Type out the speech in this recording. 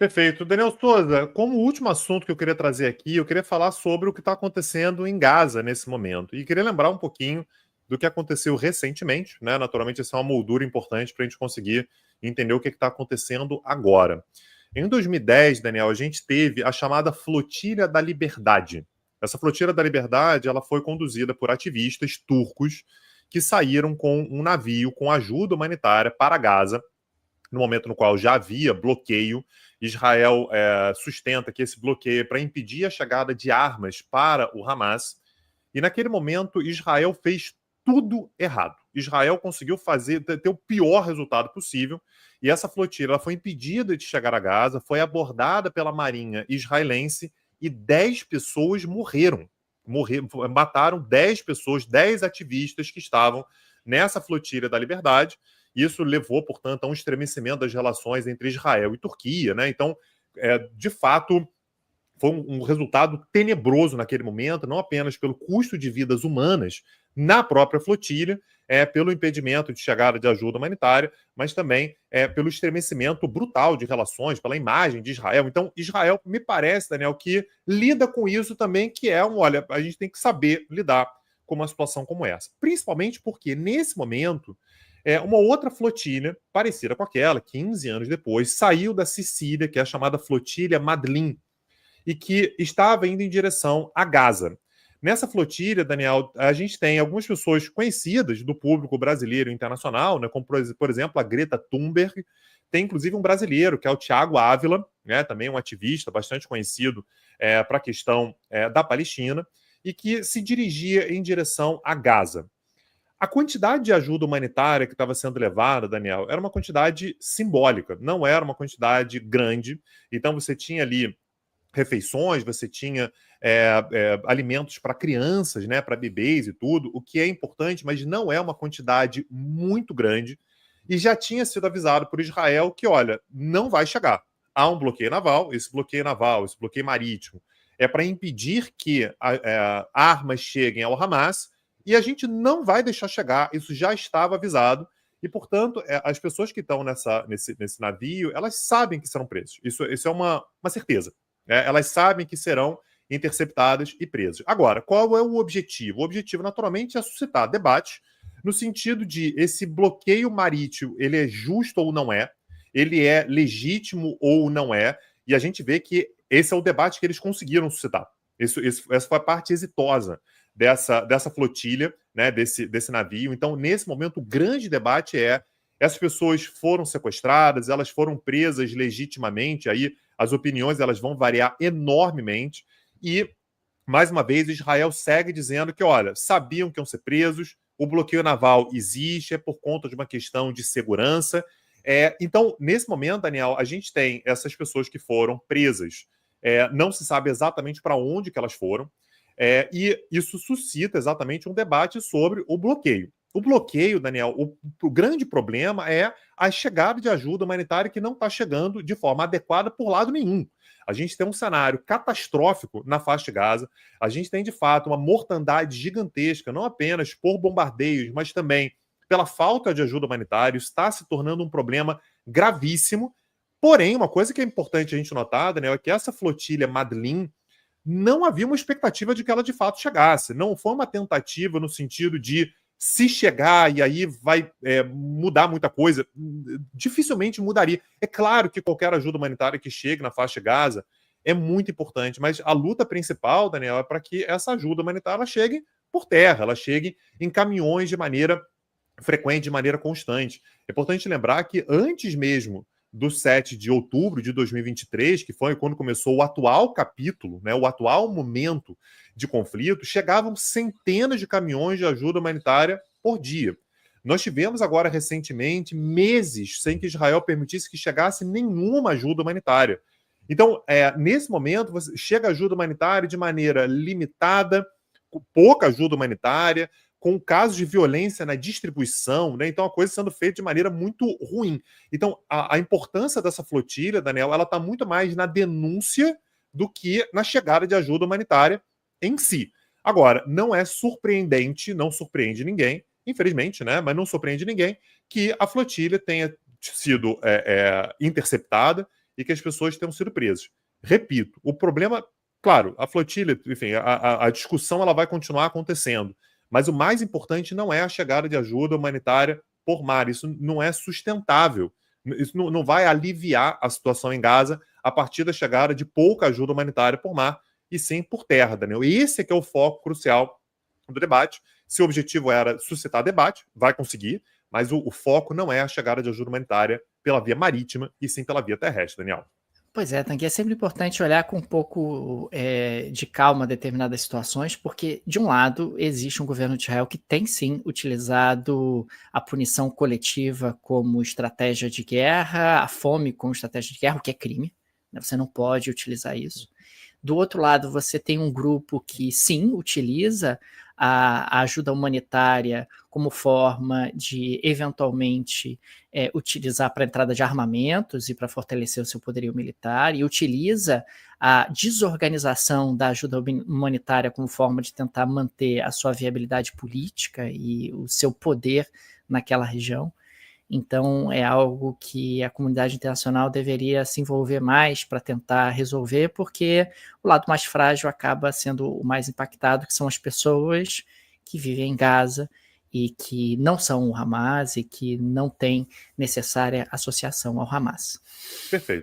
Perfeito. Daniel Souza, como último assunto que eu queria trazer aqui, eu queria falar sobre o que está acontecendo em Gaza nesse momento. E queria lembrar um pouquinho do que aconteceu recentemente, né? Naturalmente, essa é uma moldura importante para a gente conseguir entender o que está acontecendo agora. Em 2010, Daniel, a gente teve a chamada Flotilha da Liberdade. Essa Flotilha da Liberdade, ela foi conduzida por ativistas turcos que saíram com um navio com ajuda humanitária para Gaza, no momento no qual já havia bloqueio. Israel sustenta que esse bloqueio é para impedir a chegada de armas para o Hamas. E naquele momento, Israel fez tudo errado. Israel conseguiu ter o pior resultado possível. E essa flotilha ela foi impedida de chegar a Gaza, foi abordada pela marinha israelense e 10 pessoas mataram 10 pessoas, 10 ativistas que estavam nessa flotilha da liberdade. Isso levou, portanto, a um estremecimento das relações entre Israel e Turquia, né? Então, de fato, foi um resultado tenebroso naquele momento, não apenas pelo custo de vidas humanas na própria flotilha, pelo impedimento de chegada de ajuda humanitária, mas também pelo estremecimento brutal de relações, pela imagem de Israel. Então, Israel, me parece, Daniel, que lida com isso também, que olha, a gente tem que saber lidar com uma situação como essa. Principalmente porque, nesse momento, uma outra flotilha, parecida com aquela, 15 anos depois, saiu da Sicília, que é a chamada Flotilha Madlin, e que estava indo em direção a Gaza. Nessa flotilha, Daniel, a gente tem algumas pessoas conhecidas do público brasileiro e internacional, né, como, por exemplo, a Greta Thunberg. Tem, inclusive, um brasileiro, que é o Thiago Ávila, né, também um ativista bastante conhecido para a questão da Palestina, e que se dirigia em direção a Gaza. A quantidade de ajuda humanitária que estava sendo levada, Daniel, era uma quantidade simbólica, não era uma quantidade grande. Então, você tinha ali refeições, você tinha alimentos para crianças, né, para bebês e tudo, o que é importante, mas não é uma quantidade muito grande. E já tinha sido avisado por Israel que, olha, não vai chegar. Há um bloqueio naval, esse bloqueio marítimo, é para impedir que armas cheguem ao Hamas, e a gente não vai deixar chegar, isso já estava avisado, e, portanto, as pessoas que estão nesse navio, elas sabem que serão presos. Isso é uma certeza. Elas sabem que serão interceptadas e presas. Agora, qual é o objetivo? O objetivo, naturalmente, é suscitar debate no sentido de esse bloqueio marítimo, ele é justo ou não é, ele é legítimo ou não é, e a gente vê que esse é o debate que eles conseguiram suscitar. Essa foi a parte exitosa dessa flotilha, né, desse navio. Então, nesse momento, o grande debate essas pessoas foram sequestradas, elas foram presas legitimamente, aí as opiniões elas vão variar enormemente, e, mais uma vez, Israel segue dizendo que, olha, sabiam que iam ser presos, o bloqueio naval existe, é por conta de uma questão de segurança. Então, nesse momento, Daniel, a gente tem essas pessoas que foram presas, não se sabe exatamente para onde que elas foram, e isso suscita exatamente um debate sobre o bloqueio. O bloqueio, Daniel, o grande problema é a chegada de ajuda humanitária que não está chegando de forma adequada por lado nenhum. A gente tem um cenário catastrófico na faixa de Gaza, a gente tem, de fato, uma mortandade gigantesca, não apenas por bombardeios, mas também pela falta de ajuda humanitária. Isso está se tornando um problema gravíssimo. Porém, uma coisa que é importante a gente notar, Daniel, é que essa flotilha Madlin, não havia uma expectativa de que ela de fato chegasse. Não foi uma tentativa no sentido de se chegar e aí vai mudar muita coisa. Dificilmente mudaria. É claro que qualquer ajuda humanitária que chegue na faixa de Gaza é muito importante, mas a luta principal, Daniel, é para que essa ajuda humanitária chegue por terra, ela chegue em caminhões de maneira frequente, de maneira constante. É importante lembrar que antes mesmo do 7 de outubro de 2023, que foi quando começou o atual capítulo, né, o atual momento de conflito, chegavam centenas de caminhões de ajuda humanitária por dia. Nós tivemos agora, recentemente, meses sem que Israel permitisse que chegasse nenhuma ajuda humanitária. Então, nesse momento, chega ajuda humanitária de maneira limitada, pouca ajuda humanitária, com casos de violência na distribuição, né? Então a coisa sendo feita de maneira muito ruim. Então a importância dessa flotilha, Daniel, ela está muito mais na denúncia do que na chegada de ajuda humanitária em si. Agora, não é surpreendente, não surpreende ninguém, infelizmente, né? Mas não surpreende ninguém que a flotilha tenha sido interceptada e que as pessoas tenham sido presas. Repito, o problema, claro, a flotilha, enfim, a discussão ela vai continuar acontecendo, mas o mais importante não é a chegada de ajuda humanitária por mar. Isso não é sustentável. Isso não vai aliviar a situação em Gaza a partir da chegada de pouca ajuda humanitária por mar, e sim por terra, Daniel. E esse é que é o foco crucial do debate. Se o objetivo era suscitar debate, vai conseguir, mas o foco não é a chegada de ajuda humanitária pela via marítima, e sim pela via terrestre, Daniel. Pois é, Tanguy, é sempre importante olhar com um pouco de calma determinadas situações, porque, de um lado, existe um governo de Israel que tem, sim, utilizado a punição coletiva como estratégia de guerra, a fome como estratégia de guerra, o que é crime, né? Você não pode utilizar isso. Do outro lado, você tem um grupo que, sim, utiliza a ajuda humanitária como forma de, eventualmente, utilizar para a entrada de armamentos e para fortalecer o seu poderio militar, e utiliza a desorganização da ajuda humanitária como forma de tentar manter a sua viabilidade política e o seu poder naquela região. Então, é algo que a comunidade internacional deveria se envolver mais para tentar resolver, porque o lado mais frágil acaba sendo o mais impactado, que são as pessoas que vivem em Gaza e que não são o Hamas e que não têm necessária associação ao Hamas. Perfeito.